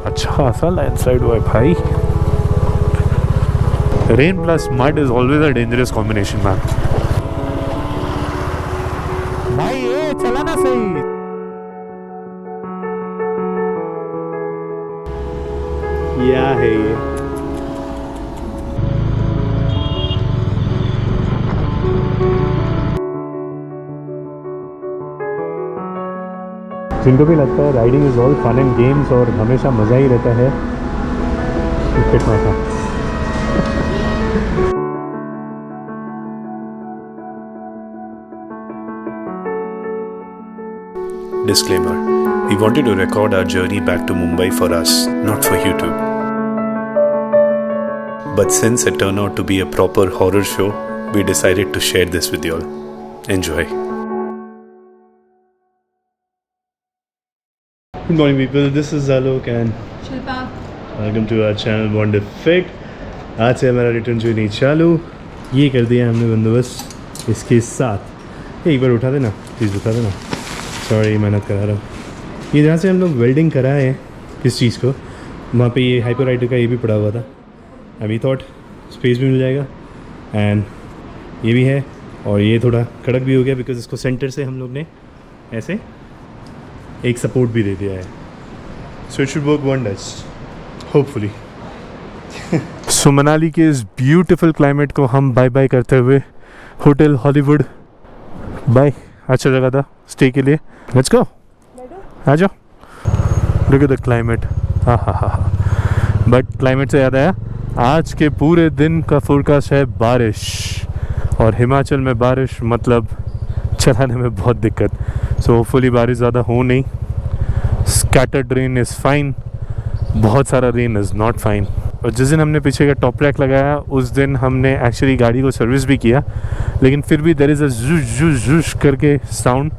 अच्छा खासा लैंडस्लाइड हुआ है भाई। Rain plus mud is always a dangerous combination man. भाई ये चला ना सही। क्या है ये? जिनको भी लगता है riding is all fun and games और हमेशा मज़ा ही रहता है, कितना था। Disclaimer: we wanted to record our journey back to Mumbai for us, not for YouTube. But since it turned out to be a proper horror show, we decided to share this with you all. Enjoy. Good morning people, this is Alok and Shilpa. welcome to our channel Wonderfic। आज से हमारा return journey चालू। ये कर दिया हमने बंदोबस्त इसके साथ। एक बार उठा देना प्लीज़, उठा देना। सॉरी मेहनत करा रहा हूँ। ये जहाँ से हम लोग वेल्डिंग कराए हैं इस चीज़ को, वहाँ पे ये हाइपर राइडर का ये भी पड़ा हुआ था। अभी थॉट स्पेस भी मिल जाएगा एंड ये भी है, और ये थोड़ा कड़क भी हो गया बिकॉज इसको सेंटर से हम लोग ने ऐसे एक सपोर्ट भी दे दिया है। So it should work wonders hopefully. So Manali के इस ब्यूटीफुल क्लाइमेट को हम बाय बाय करते हुए होटल हॉलीवुड बाय। अच्छा जगह था स्टे के लिए, लेट्स गो, आ जाओ। लुक एट द क्लाइमेट, हाँ हाँ हाँ हाँ। बट क्लाइमेट से याद आया, आज के पूरे दिन का फोरकास्ट है बारिश, और हिमाचल में बारिश मतलब चलाने में बहुत दिक्कत। सो होपफुली बारिश ज़्यादा हो नहीं। स्कैटर्ड रेन इज़ फाइन, बहुत सारा रेन इज़ नॉट फाइन। और जिस दिन हमने पीछे का टॉप रैक लगाया उस दिन हमने एक्चुअली गाड़ी को सर्विस भी किया, लेकिन फिर भी देयर इज़ अ जुश जुश जुश करके sound.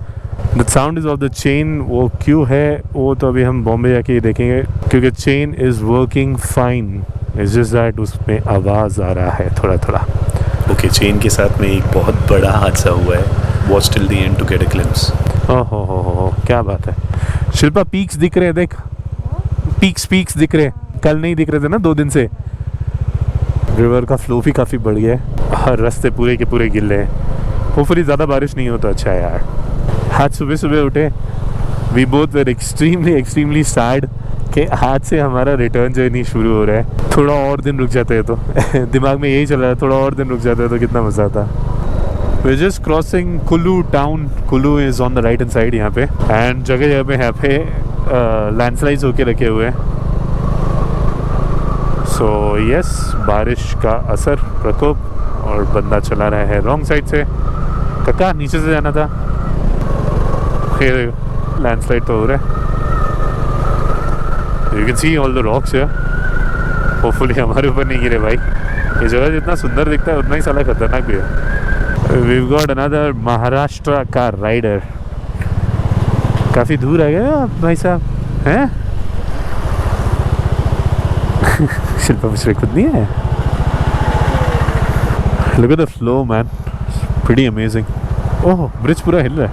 The sound is of the chain. वो क्यों है वो तो अभी हम बॉम्बे जाके ही देखेंगे, क्योंकि chain is working fine, it's just that उसमें आवाज़ आ रहा है थोड़ा थोड़ा। ओके, चेन के साथ में एक बहुत बड़ा हादसा हुआ है। Watch till the end to get a glimpse. हो क्या बात है। शिल्पा पीक्स दिख रहे हैं, देख पीक्स दिख रहे हैं। कल नहीं दिख रहे थे ना 2 दिन से। रिवर का फ्लो भी काफ़ी बढ़ गया है और रास्ते पूरे के पूरे गिले हैं। होपफुली ज़्यादा बारिश नहीं हो तो अच्छा है यार। आज सुबह सुबह उठे, we both were extremely sad कि आज से हमारा रिटर्न जर्नी शुरू हो रहा है। थोड़ा और दिन रुक जाते हैं तो दिमाग में यही चल रहा है, थोड़ा और दिन रुक जाते हैं तो कितना मज़ा आता। We're just crossing Kulu town. Kulu is on the right hand side यहाँ पे, एंड जगह जगह पे यहाँ पे लैंडस्लाइड्स होके रखे हुए हैं। सो यस, बारिश का असर, प्रकोप, और बंदा चला रहा है रॉन्ग साइड से। काका नीचे से जाना था, फिर लैंडस्लाइड तो हो रहा है। You can see all the rocks है। होपफुली हमारे ऊपर नहीं गिरे भाई। ये जगह जितना सुंदर दिखता है उतना ही साला खतरनाक भी है। We've got another महाराष्ट्र का राइडर। काफ़ी दूर आ गया भाई साहब, हैं? शिल्पा पिछले खुद नहीं है। Look at the flow man, pretty amazing। Oh bridge पूरा हिल रहा है।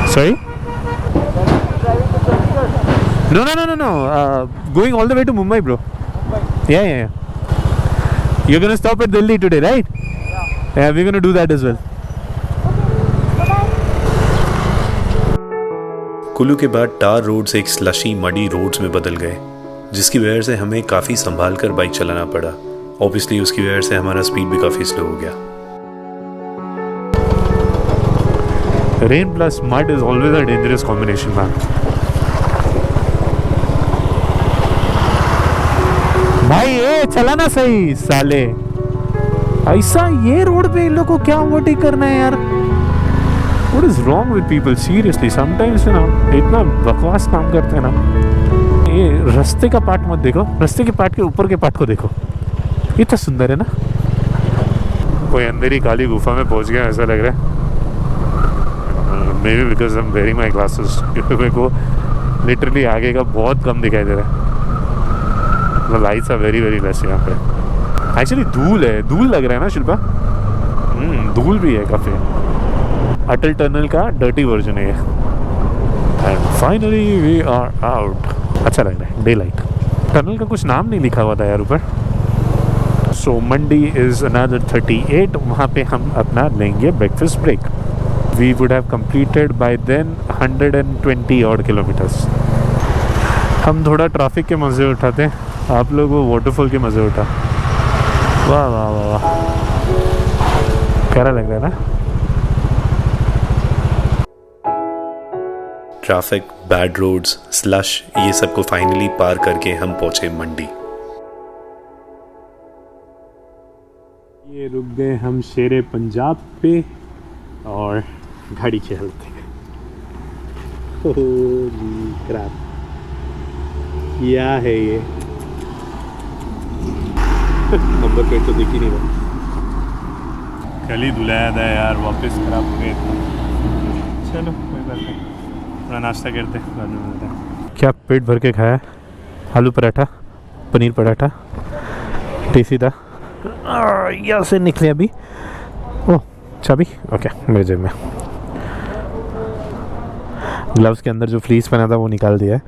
Sorry? No. Going all the way to Mumbai, bro. Yeah. You're gonna stop at Delhi today, right? Yeah, we're gonna do that as well. Kullu के बाद टार roads एक slushy muddy roads में बदल गए, जिसकी वजह से हमें काफ़ी संभाल कर बाइक चलाना पड़ा। ऑब्वियसली उसकी वजह से हमारा स्पीड भी काफ़ी स्लो हो गया। Rain plus mud is always a dangerous combination, man. भाई ये चला ना सही साले। ऐसा ये रोड पे इन लोग को क्या ओवरटेक करना है यार? What is wrong with people? Seriously, sometimes you know, इतना बकवास काम करते हैं ना। ये रास्ते का पार्ट मत देखो, रास्ते के पार्ट के ऊपर के पार्ट को देखो, इतना सुंदर है ना। कोई अंधेरी काली गुफा में पहुंच गया ऐसा लग रहा है। May be because I am wearing my glasses, क्योंकि मेरे को लिटरली आगे का बहुत कम दिखाई दे रहा है। लाइट्स आर वेरी लेस यहाँ पे। एक्चुअली धूल है, धूल लग रहा है ना शिल्पा? धूल भी है काफ़ी। अटल टनल का डर्टी वर्जन है ये। Finally we are out. अच्छा लग रहा है, डे लाइट। टनल का कुछ नाम नहीं लिखा हुआ था यार ऊपर। सो मंडी इज़ अनदर 38, वहाँ पे हम अपना लेंगे breakfast break. We would have completed by then 120 odd kilometres. हम थोड़ा ट्रैफिक के मज़े उठाते हैं, आप लोग वो वाटरफॉल के मज़े उठा। वाह वाह वाह वाह, प्यारा लग रहा है ना। ट्रैफिक, बैड रोड्स, स्लश, ये सब को फाइनली पार करके हम पहुंचे मंडी। ये रुक गए हम शेरे पंजाब पे और गाड़ी चलते हैं। क्या है ये? नंबर प्लेट तो दिख ही नहीं रहा। कल ही धुलाया था यार, वापस खराब हो गया। चलो कोई बात नहीं, थोड़ा नाश्ता करते हैं, बाद में मिलते हैं। क्या पेट भर के खाया? आलू पराठा, पनीर पराठा, टेस्टी था। यहाँ से निकले अभी। ओह चाबी, ओके मेरे जेब में। ग्लव्स के अंदर जो फ्रीज पहना था वो निकाल दिया है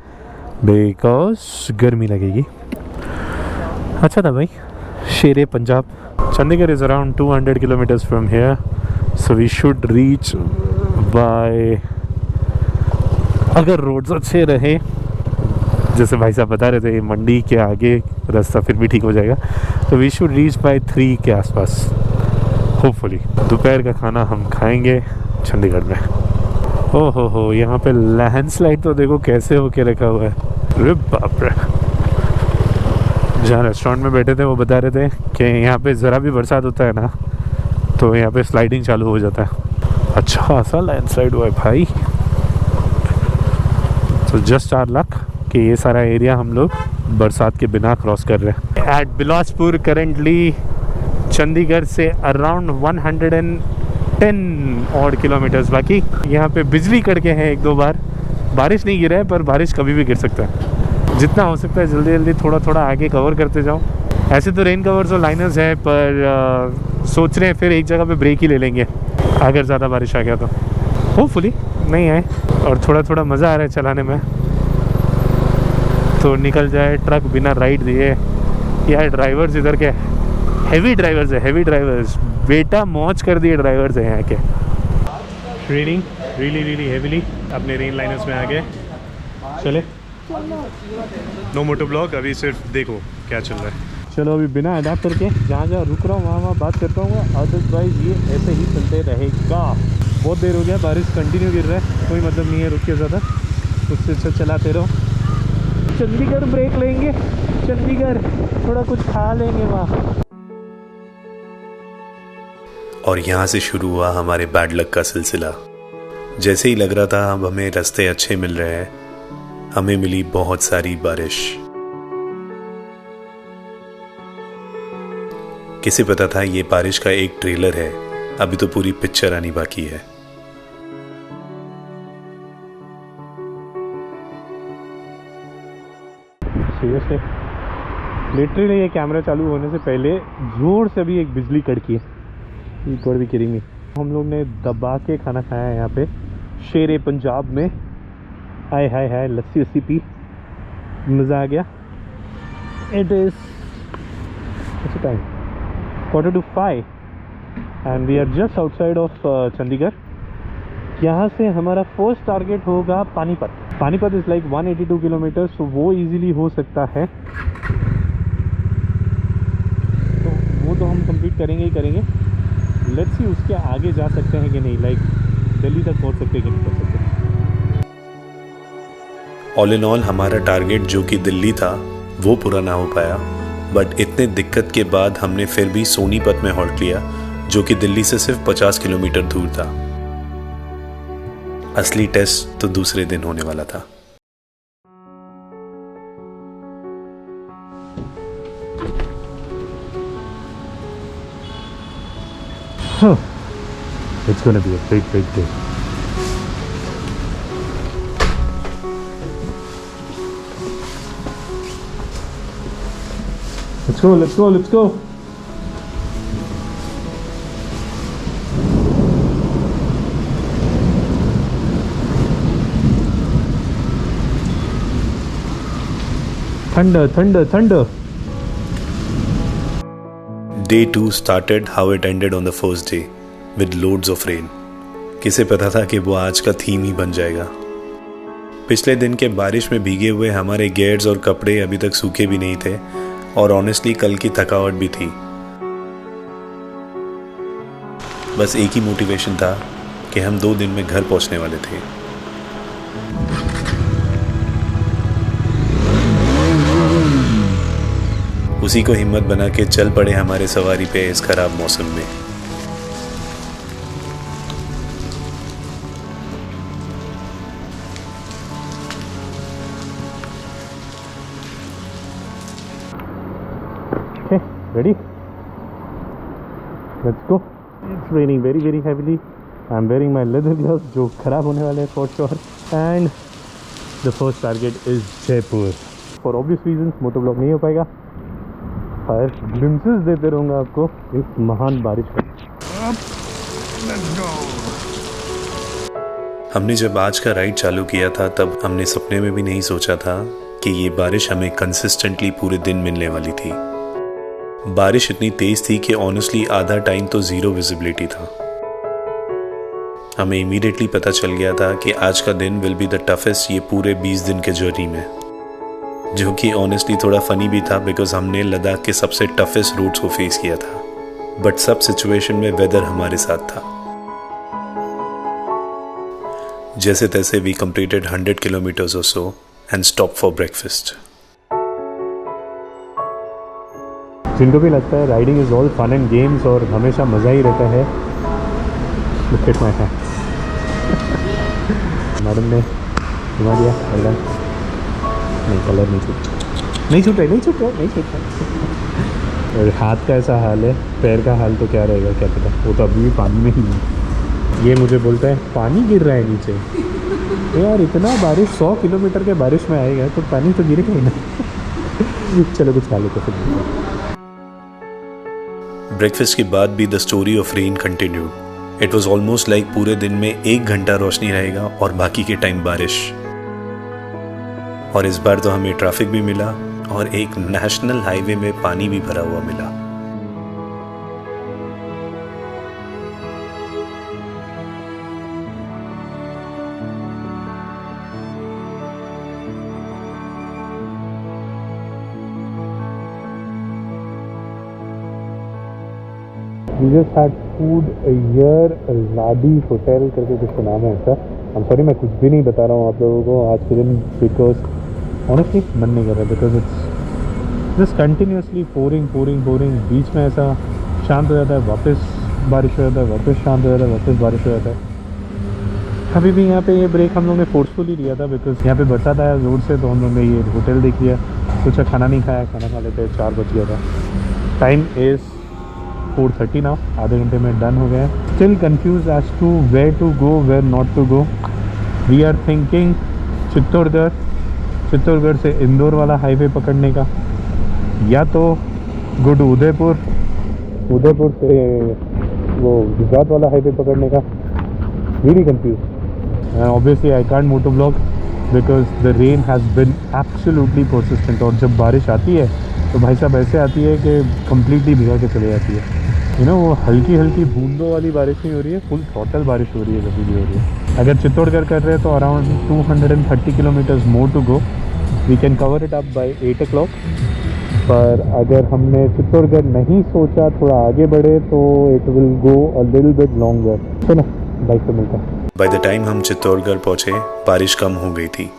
बिकॉज गर्मी लगेगी। अच्छा था भाई। Shere Punjab, Chandigarh is around 200 kilometres from here, so we should reach by, अगर रोड्स अच्छे रहे, जैसे भाई साहब बता रहे थे मंडी के आगे रास्ता फिर भी ठीक हो जाएगा, तो वी शुड रीच बाय 3 के आसपास होपफुली। दोपहर का खाना हम खाएंगे चंडीगढ़ में। ओहो हो, यहाँ पे लैंडस्लाइड तो देखो कैसे होके रखा हुआ है। अरे बाप रे। जहाँ रेस्टोरेंट में बैठे थे वो बता रहे थे कि यहाँ पे ज़रा भी बरसात होता है ना तो यहाँ पे स्लाइडिंग चालू हो जाता है। अच्छा खासा लैंडस्लाइड हुआ है भाई। तो जस्ट आवर लक कि ये सारा एरिया हम लोग बरसात के बिना क्रॉस कर रहे हैं। एट बिलासपुर करेंटली चंडीगढ़ से अराउंड 110 ऑड किलोमीटर्स बाकी। यहाँ पे बिजली कड़के हैं एक दो बार, बारिश नहीं गिरा है पर बारिश कभी भी गिर सकता है। जितना हो सकता है जल्दी जल्दी थोड़ा थोड़ा आगे कवर करते जाओ। ऐसे तो रेन कवर्स और लाइनर्स है पर सोच रहे हैं फिर एक जगह पे ब्रेक ही ले लेंगे अगर ज़्यादा बारिश आ गया तो। होपफुली नहीं आए और थोड़ा थोड़ा मज़ा आ रहा है चलाने में, तो निकल जाए ट्रक बिना राइड दिए। यार ड्राइवर्स इधर के हैवी ड्राइवर्स है, हैवी ड्राइवर्स, बेटा मौज कर दिए ड्राइवर्स है यहाँ के। ट्रेनिंग रियली हैवीली अपने रेन लाइनर्स में आ गए। चले नो मोटो ब्लॉग, अभी सिर्फ देखो क्या चल रहा है। चलो अभी बिना अडाप्ट करके जहाँ जहाँ रुक रहा हूँ वहाँ बात करता हूँ, अदरवाइज ये ऐसे ही चलते रहेगा। बहुत देर हो गया, बारिश कंटिन्यू गिर रहा है, कोई मतलब नहीं है रुक के ज़्यादा, उससे अच्छा चलाते रहो। चंडीगढ़ ब्रेक लेंगे, चंडीगढ़ थोड़ा कुछ खा लेंगे वहाँ। और यहाँ से शुरू हुआ हमारे बैड लक का सिलसिला। जैसे ही लग रहा था अब हमें रास्ते अच्छे मिल रहे हैं, हमें मिली बहुत सारी बारिश। किसे पता था ये बारिश का एक ट्रेलर है, अभी तो पूरी पिक्चर आनी बाकी है। सीरियसली लिटरली ये कैमरा चालू होने से पहले जोर से अभी एक बिजली कड़की है। ये गॉड बी किडिंग मी। हम लोग ने दबा के खाना खाया है यहाँ पे शेरे पंजाब में। हाय हाय हाय, लस्सी वस्सी पी, मज़ा आ गया। इट इज़ अच्छा time 4:45 and we are just outside of Chandigarh. यहाँ से हमारा फर्स्ट टारगेट होगा Panipat. Panipat is like 182 kilometre, तो वो इजीली हो सकता है, तो वो तो हम कंप्लीट करेंगे ही करेंगे। लेट्स सी उसके आगे जा सकते हैं कि नहीं, लाइक दिल्ली तक पहुँच सकते हैं कि नहीं पहुँच सकते। ऑल इन ऑल हमारा टारगेट जो कि दिल्ली था वो पूरा ना हो पाया, बट इतने दिक्कत के बाद हमने फिर भी सोनीपत में हॉल्ट लिया, जो कि दिल्ली से सिर्फ 50 किलोमीटर दूर था। असली टेस्ट तो दूसरे दिन होने वाला था। It's gonna be a big day. Let's go. thunder, thunder, thunder. Day 2 started how it ended on the first day, with loads of rain. किसे पता था कि वो आज का थीम ही बन जाएगा। पिछले दिन के बारिश में भीगे हुए हमारे गियर्स और कपड़े अभी तक सूखे भी नहीं थे और ऑनेस्टली कल की थकावट भी थी। बस एक ही मोटिवेशन था कि हम 2 दिन में घर पहुंचने वाले थे। उसी को हिम्मत बना के चल पड़े हमारे सवारी पे इस खराब मौसम में। Okay, ready? Let's go. It's raining very very heavily. I'm wearing my leather gloves जो खराब होने वाले हैं for sure. And the first target is Jaipur. For obvious reasons moto blog नहीं हो पाएगा, पर ग्लिम्पसेस देते रहूँगा आपको इस महान बारिश का। हमने जब आज का राइड चालू किया था तब हमने सपने में भी नहीं सोचा था कि ये बारिश हमें कंसिस्टेंटली पूरे दिन मिलने वाली थी। बारिश इतनी तेज थी कि ऑनेस्टली आधा टाइम तो जीरो विजिबिलिटी था। हमें इमीडिएटली पता चल गया था कि आज का दिन विल बी द टफेस्ट ये पूरे 20 दिन के जर्नी में, जो कि ऑनेस्टली थोड़ा फनी भी था बिकॉज हमने लद्दाख के सबसे टफेस्ट रूट्स को फेस किया था, बट सब सिचुएशन में वेदर हमारे साथ था। जैसे तैसे वी कंप्लीटेड 100 किलोमीटर्स और so and stop for breakfast. जिनको भी लगता है riding is all fun and games और हमेशा मज़ा ही रहता है, look at my hands. Madam ने घुमा दिया कलर, नहीं कलर नहीं छूट रहा। और हाथ का ऐसा हाल है, पैर का हाल तो क्या रहेगा क्या पता, वो तो अभी भी पानी में ही है। ये मुझे बोलता है पानी गिर रहा है नीचे। तो यार इतना बारिश 100 किलोमीटर के बारिश में आएगा तो पानी तो गिरेगा ही ना। चलो कुछ खा लेते फिर। ब्रेकफास्ट के बाद भी the story of rain continued. It was almost like पूरे दिन में 1 घंटा रोशनी रहेगा और बाकी के टाइम बारिश। और इस बार तो हमें ट्रैफिक भी मिला और एक नेशनल हाईवे में पानी भी भरा हुआ मिला। We just had food here, Ladi hotel करके कुछ नाम है ऐसा। I'm sorry मैं कुछ भी नहीं बता रहा हूँ आप लोगों को आज के दिन, बिकॉज ऑनेस्टली मन नहीं कर रहा, because it's just continuously pouring। बीच में ऐसा शांत हो जाता है, वापस बारिश हो जाता है, वापस शांत हो जाता है, वापस बारिश हो जाता है। अभी भी यहाँ पे ये ब्रेक हम लोगों ने फोर्सफुली लिया था बिकॉज यहाँ पे बरसात आया जोर से, तो हम लोगों ने ये होटल देख लिया, सोचा खाना नहीं खाया, खाना खा लेते, 4 बज गया था। टाइम इज़ 4:30 नाउ, आधे घंटे में डन हो गया। Still confuse as to where to go, where not to go. We are thinking Chittorgarh से इंदौर वाला हाईवे पकड़ने का, या तो गो टू उदयपुर से वो गुजरात वाला हाईवे पकड़ने का। Very confuse. Obviously I can't moto blog because the rain has been absolutely persistent. और जब बारिश आती है तो भाई साहब ऐसे आती है कि कम्प्लीटली भिगा के चले जाती है। वो हल्की बूंदों वाली बारिश नहीं हो रही है, फुल टोटल बारिश हो रही है, कभी भी हो रही है। अगर चित्तौड़गढ़ कर रहे हैं तो around 230 kilometres more to go, we can cover it up by 8 o'clock। पर अगर हमने चित्तौड़गढ़ नहीं सोचा थोड़ा आगे बढ़े तो it will go a little bit longer. चलो बाइक पे मिलता है। बाय द टाइम हम चित्तौड़गढ़ पहुंचे बारिश कम हो गई थी।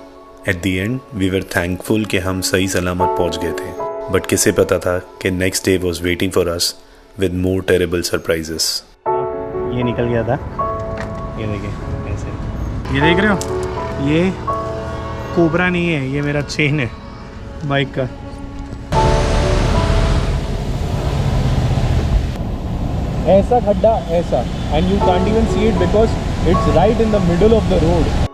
At the end we were thankful कि हम सही सलामत पहुंच गए थे, बट किसे पता था कि next day was waiting for us with more terrible surprises. ये निकल गया था, ये देखिए ऐसे, ये देख रहे हो, ये कोबरा नहीं है, ये मेरा चेन है बाइक का। ऐसा खड्डा ऐसा, and you can't even see it because it's right in the middle of the road.